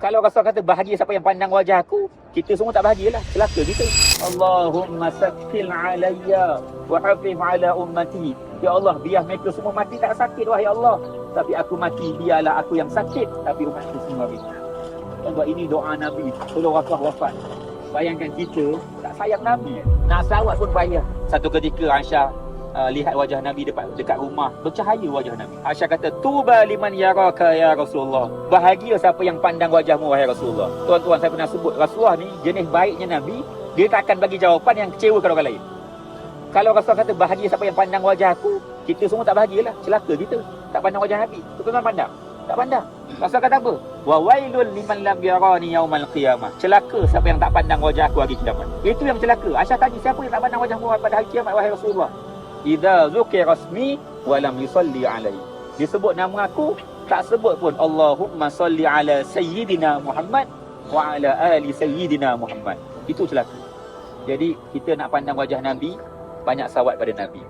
Kalau Rasul kata bahagia siapa yang pandang wajah aku, kita semua tak bahagialah, celaka kita. Allahumma sakkil alayya wa hafif ala ummati. Ya Allah, biar mereka semua mati tak sakit wahai Allah. Tapi aku mati, biarlah aku yang sakit, tapi umatku semua mati. Sebab ini doa Nabi sebelum Rasul wafat. Bayangkan kita tak sayang Nabi, nak salawat pun payah. Satu ketika Aisyah lihat wajah Nabi dekat rumah, bercahaya wajah Nabi. Aisyah kata, tuba liman yaraka ya Rasulullah. Bahagia siapa yang pandang wajahmu wahai Rasulullah. Tuan-tuan, saya pernah sebut Rasulullah ni jenis baiknya Nabi, dia tak akan bagi jawapan yang kecewakan orang lain. Kalau Rasulullah kata bahagia siapa yang pandang wajah aku, kita semua tak bahagialah, celaka kita. Tak pandang wajah Nabi. Tuan-tuan pandang? Tak pandang. Rasul kata apa? Wa wailul liman lam yarani yaumal qiyamah. Celaka siapa yang tak pandang wajah aku hari kiamat. Itu yang celaka. Aisyah tanya, siapa yang tak pandang wajahmu pada hari kiamat wahai Rasulullah? Idza zukira rasmi wa lam yusalli alaihi. Disebut nama aku, tak sebut pun Allahumma salli ala sayyidina Muhammad wa ala ali sayyidina Muhammad. Itu celaka. Jadi kita nak pandang wajah Nabi, banyak salawat pada Nabi.